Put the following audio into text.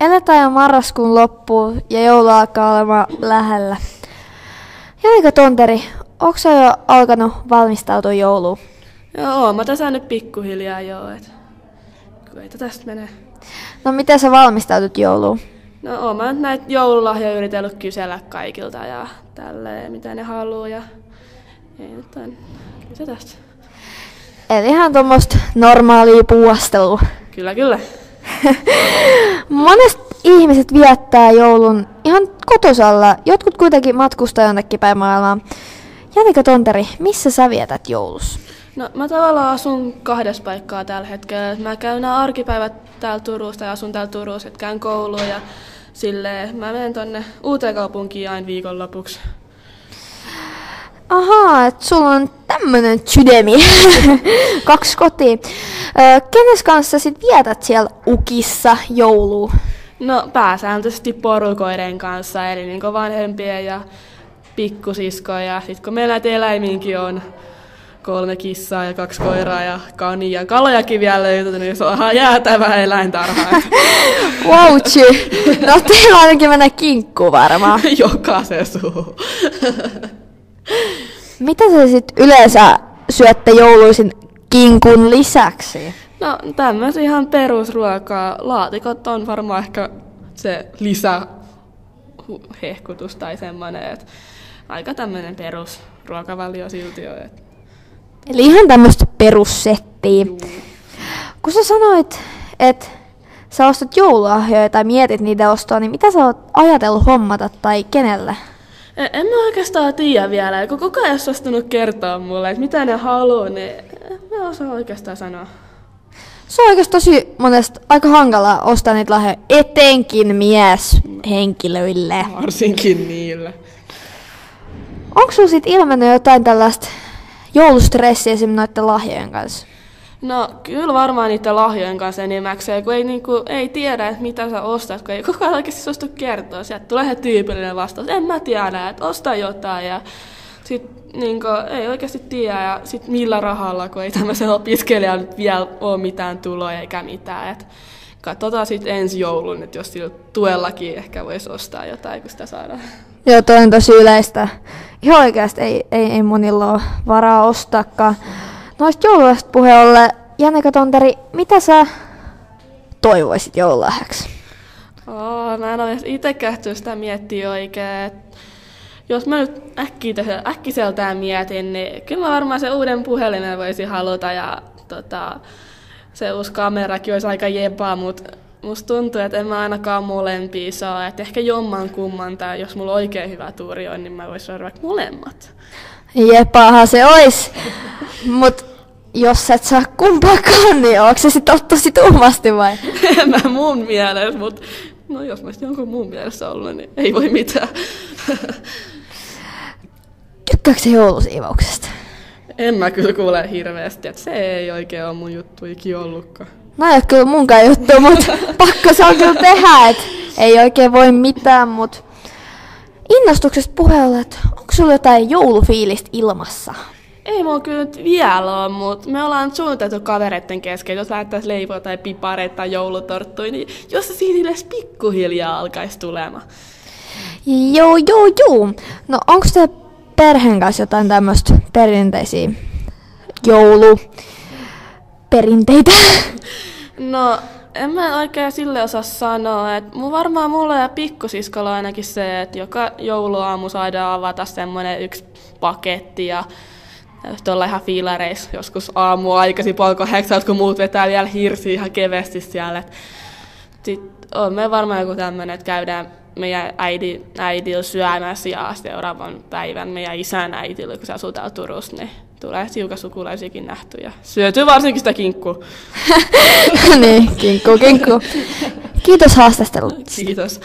Eletään jo marraskuun loppuun ja joulu alkaa olemaan lähellä. Janika Tonteri, onko sä jo alkanut valmistautua jouluun? Joo, mä tässä nyt pikkuhiljaa joo, et kun ei tästä mene. No miten sä valmistaudut jouluun? No oon mä nyt näitä joululahjoja yritellyt kysellä kaikilta ja tälleen, mitä ne haluaa ja ei nyt on, mitä tästä. Eli ihan tuommoista normaalia puuastelua. Kyllä. Monet ihmiset viettää joulun ihan kotosalla, jotkut kuitenkin matkustaa jonnekin päin maailmaa. Janika Tonteri, missä sä vietät joulussa? No mä tavallaan asun kahdessa paikkaa tällä hetkellä. Mä käyn nämä arkipäivät täällä Turussa ja asun täällä Turussa, että käyn kouluun ja silleen mä menen tonne Uuteenkaupunkiin aina viikonlopuksi. Ahaa, että sulla on tämmönen sydämi. 2 kotia. Kenes kanssa sit vietät siellä Ukissa joulua? No pääsääntöisesti porukoiden kanssa, eli niin vanhempien ja pikkusiskoja. Sitten kun meillä näitä eläimiinkin on 3 kissaa ja 2 koiraa ja kani ja kalojakin vielä löytyy, niin se on ihan jäätävä eläintarha. Wautsi! No teillä ainakin menee kinkku varmaan. Jokaisen suu. Mitä sä sit yleensä syötte jouluisin kinkun lisäksi? No tämmöisiä ihan perusruokaa. Laatikot on varmaan ehkä se lisähehkutus tai semmoinen, että aika tämmöinen perusruokavalio silti on. Eli ihan tämmöistä perussettiä. Kun sä sanoit, että sä ostat joululahjoja tai mietit niitä ostoa, niin mitä sä oot ajatellut hommata tai kenelle? En mä oikeastaan tiedä vielä, kun koko ajan olisi suostunut kertoa mulle, että mitä ne haluaa, niin mä osaan oikeastaan sanoa. Se on oikeasti tosi monesti aika hankalaa ostaa niitä lahjoja, etenkin mieshenkilöille. Varsinkin niille. Onko sulla sit ilmennyt jotain tällaista joulustressiä esimerkiksi noiden lahjojen kanssa? No kyllä varmaan niiden lahjojen kanssa enimmäkseen, kun ei tiedä, että mitä sä ostat, kun ei koko ajan oikeasti suostu kertoa. Sieltä tulee ihan tyypillinen vastaus, en mä tiedä, että osta jotain ja sitten ei oikeasti tiedä ja sitten millä rahalla, kun ei tämmöisellä opiskelijalla nyt vielä ole mitään tuloja eikä mitään. Et katsotaan sitten ensi joulun, että jos sillä tuellakin ehkä voisi ostaa jotain, kun sitä saadaan. Joo, toi on tosi yleistä. Ihan oikeasti ei monilla ole varaa ostaakaan. Noista joululahjasta puheen ollen, Janika Tonteri, mitä sä toivoisit joululahjaksi? Mä en ole itsekään sitä miettiä oikein. Jos mä nyt äkkiseltään mietin, niin kyllä mä varmaan se uuden puhelimen voisi haluta ja se uusi kamerakin olisi aika jepaa, mutta musta tuntuu, että en mä ainakaan molempia saa. Että ehkä jomman kumman tai jos mulla oikein hyvä tuuri on, niin mä voisin saada vaikka molemmat. Jepaahan se ois, mut jos et saa kumpaakaan, niin onko se sit tosi tuhmasti vai? En mä mun mielessä, mutta no jos mä jonkun muun mielessä ollut, niin ei voi mitään. Tykkääkö se joulusiivouksesta? En mä kyllä kuule hirveästi, että se ei oikein ole mun juttu ikinä ollutkaan. No ei ole kyllä munkaan juttu, mutta pakko se on kyllä tehdä, et ei oikein voi mitään, mut innostuksesta puheella, että onko sulla jotain joulufiilistä ilmassa? Ei mulla kyllä nyt vielä ole, mutta me ollaan suunniteltu kavereiden kesken, jos lähdettäisiin leipoa tai pipareita tai joulutorttuja, niin jos se siinä edes pikkuhiljaa alkaisi tulemaan. Joo. No onko te perheen kanssa jotain tämmöistä perinteisiä jouluperinteitä? No en mä oikein sille osaa sanoa, että varmaan mulla ja pikkusiskolla ainakin se, että joka jouluaamu saadaan avata semmoinen 1 paketti ja olla ihan fiilareissa joskus aikaisin 7:30, kun muut vetää vielä hirsiä ihan keveästi siellä. Sitten on me varmaan joku tämmöinen, että käydään meidän äidillä syömässä ja seuraavan päivän meidän isän äidillä, kun se asuu täällä Turussa, niin tulee hiukan sukulaisiakin nähty ja syötyy varsinkin sitä kinkkua. Niin, kinkku. Kiitos haastattelusta. Kiitos.